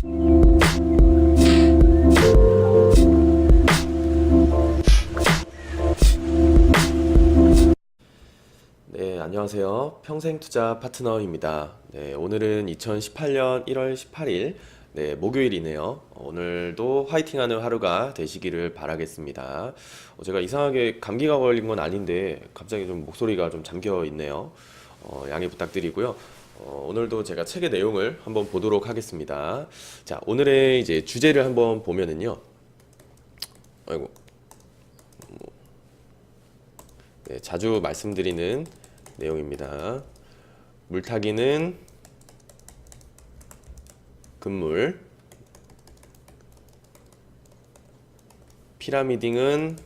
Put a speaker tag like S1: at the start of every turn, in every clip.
S1: 네, 안녕하세요. 평생투자 파트너입니다. 네, 오늘은 2018년 1월 18일, 네, 목요일이네요. 오늘도 화이팅하는 하루가 되시기를 바라겠습니다. 제가 이상하게 감기가 걸린 건 아닌데 갑자기 좀 목소리가 좀 잠겨 있네요. 양해 부탁드리고요. 오늘도 제가 책의 내용을 한번 보도록 하겠습니다. 자, 오늘의 이제 주제를 한번 보면은요. 아이고, 네, 자주 말씀드리는 내용입니다. 물타기는 금물, 피라미딩은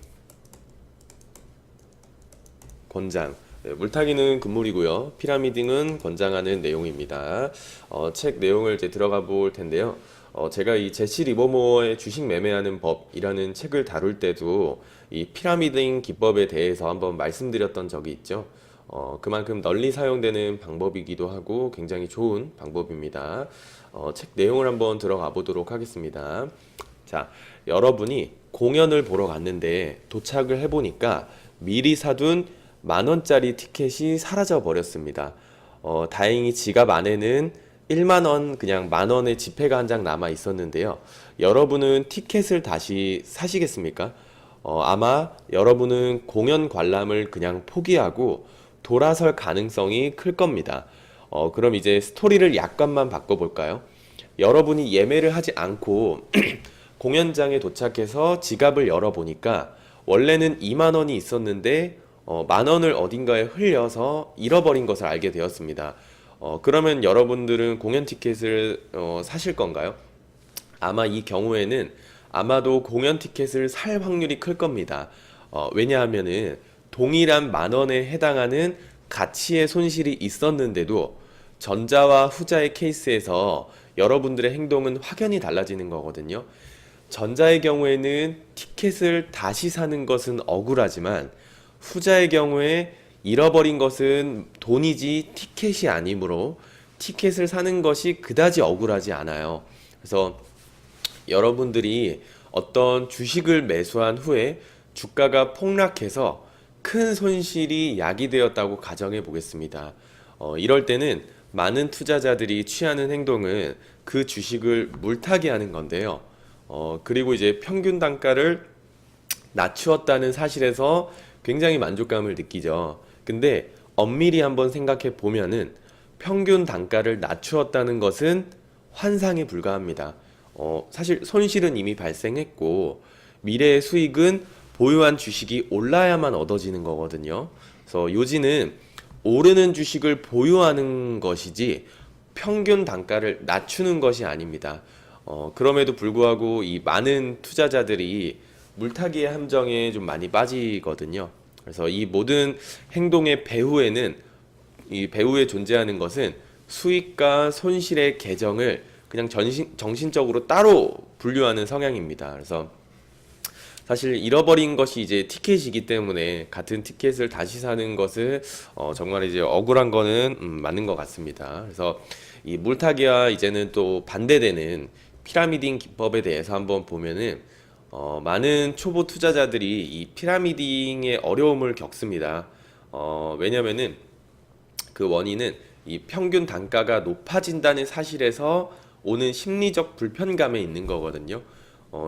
S1: 권장. 네, 물타기는 금물이고요. 피라미딩은 권장하는 내용입니다. 책 내용을 이제 들어가 볼 텐데요. 제가 이 제시 리버모어의 주식 매매하는 법이라는 책을 다룰 때도 이 피라미딩 기법에 대해서 한번 말씀드렸던 적이 있죠. 그만큼 널리 사용되는 방법이기도 하고 굉장히 좋은 방법입니다. 책 내용을 한번 들어가 보도록 하겠습니다. 자, 여러분이 공연을 보러 갔는데 도착을 해보니까 미리 사둔 10,000원짜리 티켓이 사라져 버렸습니다. 다행히 지갑 안에는 10,000원, 그냥 10,000원의 지폐가 한 장 남아 있었는데요. 여러분은 티켓을 다시 사시겠습니까? 아마 여러분은 공연 관람을 그냥 포기하고 돌아설 가능성이 클 겁니다. 그럼 이제 스토리를 약간만 바꿔볼까요? 여러분이 예매를 하지 않고 공연장에 도착해서 지갑을 열어보니까 원래는 20,000원이 있었는데 10,000원을 어딘가에 흘려서 잃어버린 것을 알게 되었습니다. 그러면 여러분들은 공연 티켓을 사실 건가요? 아마 이 경우에는 아마도 공연 티켓을 살 확률이 클 겁니다. 왜냐하면은 동일한 10,000원에 해당하는 가치의 손실이 있었는데도 전자와 후자의 케이스에서 여러분들의 행동은 확연히 달라지는 거거든요. 전자의 경우에는 티켓을 다시 사는 것은 억울하지만 후자의 경우에 잃어버린 것은 돈이지 티켓이 아니므로 티켓을 사는 것이 그다지 억울하지 않아요. 그래서 여러분들이 어떤 주식을 매수한 후에 주가가 폭락해서 큰 손실이 야기되었다고 가정해 보겠습니다. 이럴 때는 많은 투자자들이 취하는 행동은 그 주식을 물타기 하는 건데요. 그리고 이제 평균 단가를 낮추었다는 사실에서 굉장히 만족감을 느끼죠. 근데 엄밀히 한번 생각해 보면은 평균 단가를 낮추었다는 것은 환상에 불과합니다. 사실 손실은 이미 발생했고 미래의 수익은 보유한 주식이 올라야만 얻어지는 거거든요. 그래서 요지는 오르는 주식을 보유하는 것이지 평균 단가를 낮추는 것이 아닙니다. 그럼에도 불구하고 이 많은 투자자들이 물타기의 함정에 좀 많이 빠지거든요. 그래서 이 모든 행동의 배후에는 이 배후에 존재하는 것은 수익과 손실의 계정을 그냥 정신적으로 따로 분류하는 성향입니다. 그래서 사실 잃어버린 것이 이제 티켓이기 때문에 같은 티켓을 다시 사는 것은 정말 이제 억울한 거는 맞는 것 같습니다. 그래서 이 물타기와 이제는 또 반대되는 피라미딩 기법에 대해서 한번 보면은 많은 초보 투자자들이 이 피라미딩의 어려움을 겪습니다. 왜냐면은 그 원인은 이 평균 단가가 높아진다는 사실에서 오는 심리적 불편감에 있는 거거든요.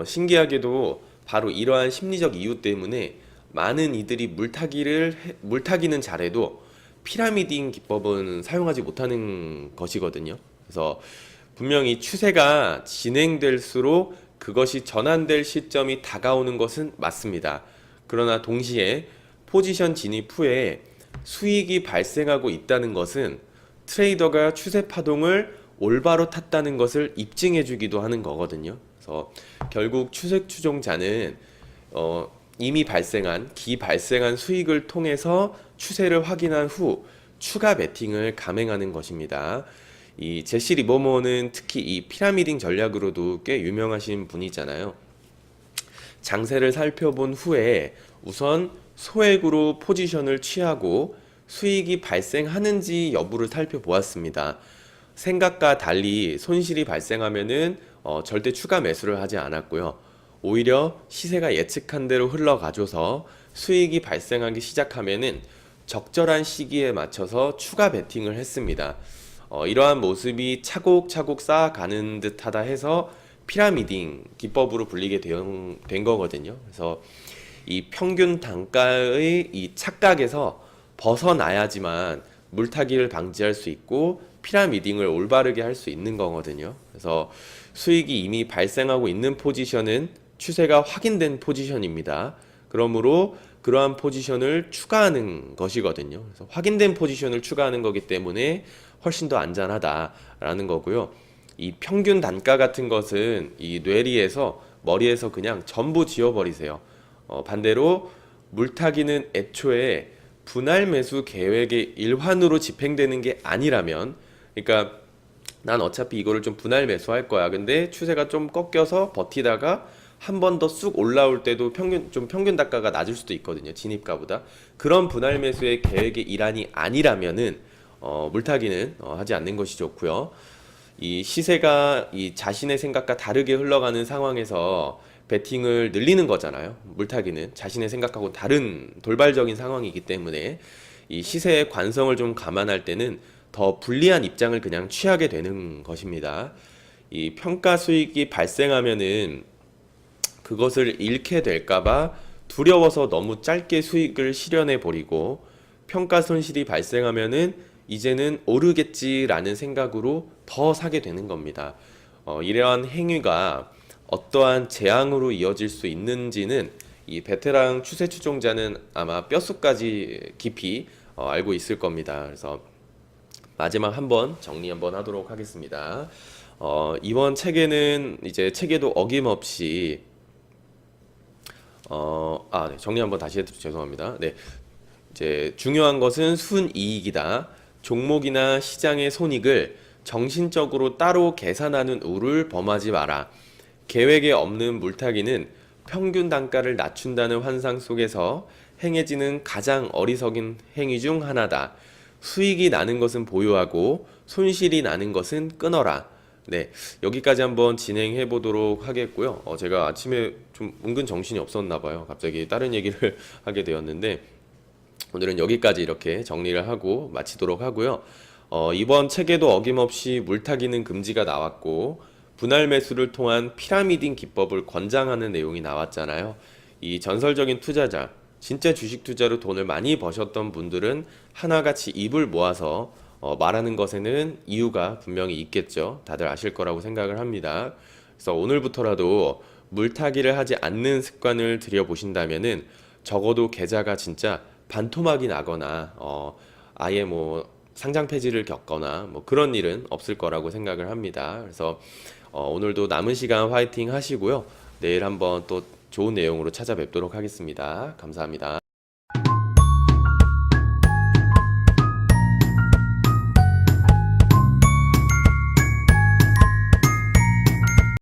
S1: 신기하게도 바로 이러한 심리적 이유 때문에 많은 이들이 물타기는 잘해도 피라미딩 기법은 사용하지 못하는 것이거든요. 그래서 분명히 추세가 진행될수록 그것이 전환될 시점이 다가오는 것은 맞습니다. 그러나 동시에 포지션 진입 후에 수익이 발생하고 있다는 것은 트레이더가 추세 파동을 올바로 탔다는 것을 입증해 주기도 하는 거거든요. 그래서 결국 추세 추종자는 이미 발생한 수익을 통해서 추세를 확인한 후 추가 베팅을 감행하는 것입니다. 이 제시 리버모어는 특히 이 피라미딩 전략으로도 꽤 유명하신 분이잖아요. 장세를 살펴본 후에 우선 소액으로 포지션을 취하고 수익이 발생하는지 여부를 살펴보았습니다. 생각과 달리 손실이 발생하면은 절대 추가 매수를 하지 않았고요. 오히려 시세가 예측한 대로 흘러가줘서 수익이 발생하기 시작하면은 적절한 시기에 맞춰서 추가 베팅을 했습니다. 이러한 모습이 차곡차곡 쌓아가는 듯하다 해서 피라미딩 기법으로 불리게 된 거거든요. 그래서 이 평균 단가의 이 착각에서 벗어나야지만 물타기를 방지할 수 있고 피라미딩을 올바르게 할 수 있는 거거든요. 그래서 수익이 이미 발생하고 있는 포지션은 추세가 확인된 포지션입니다. 그러므로 그러한 포지션을 추가하는 것이거든요. 그래서 확인된 포지션을 추가하는 거기 때문에 훨씬 더 안전하다라는 거고요. 이 평균 단가 같은 것은 이 뇌리에서 머리에서 그냥 전부 지워버리세요. 반대로 물타기는 애초에 분할 매수 계획의 일환으로 집행되는 게 아니라면, 그러니까 난 어차피 이거를 좀 분할 매수할 거야. 근데 추세가 좀 꺾여서 버티다가 한 번 더 쑥 올라올 때도 평균 단가가 낮을 수도 있거든요. 진입가보다. 그런 분할 매수의 계획의 일환이 아니라면은 물타기는 하지 않는 것이 좋고요. 이 시세가 이 자신의 생각과 다르게 흘러가는 상황에서 베팅을 늘리는 거잖아요. 물타기는 자신의 생각하고 다른 돌발적인 상황이기 때문에 이 시세의 관성을 좀 감안할 때는 더 불리한 입장을 그냥 취하게 되는 것입니다. 이 평가 수익이 발생하면은 그것을 잃게 될까봐 두려워서 너무 짧게 수익을 실현해 버리고, 평가 손실이 발생하면은 이제는 오르겠지라는 생각으로 더 사게 되는 겁니다. 이러한 행위가 어떠한 재앙으로 이어질 수 있는지는 이 베테랑 추세 추종자는 아마 뼛속까지 깊이 알고 있을 겁니다. 그래서 마지막 한번 정리 한번 하도록 하겠습니다. 이번 책에는 이제 책에도 어김없이 네, 정리 한번 다시 해도 죄송합니다. 네, 이제 중요한 것은 순이익이다. 종목이나 시장의 손익을 정신적으로 따로 계산하는 우를 범하지 마라. 계획에 없는 물타기는 평균 단가를 낮춘다는 환상 속에서 행해지는 가장 어리석은 행위 중 하나다. 수익이 나는 것은 보유하고 손실이 나는 것은 끊어라. 네, 여기까지 한번 진행해 보도록 하겠고요. 제가 아침에 좀 은근 정신이 없었나 봐요. 갑자기 다른 얘기를 하게 되었는데 오늘은 여기까지 이렇게 정리를 하고 마치도록 하고요. 이번 책에도 어김없이 물타기는 금지가 나왔고 분할 매수를 통한 피라미딩 기법을 권장하는 내용이 나왔잖아요. 이 전설적인 투자자, 진짜 주식 투자로 돈을 많이 버셨던 분들은 하나같이 입을 모아서 말하는 것에는 이유가 분명히 있겠죠. 다들 아실 거라고 생각을 합니다. 그래서 오늘부터라도 물타기를 하지 않는 습관을 들여보신다면은 적어도 계좌가 진짜 반토막이 나거나 아예 뭐 상장 폐지를 겪거나 뭐 그런 일은 없을 거라고 생각을 합니다. 그래서 오늘도 남은 시간 화이팅 하시고요. 내일 한번 또 좋은 내용으로 찾아뵙도록 하겠습니다. 감사합니다.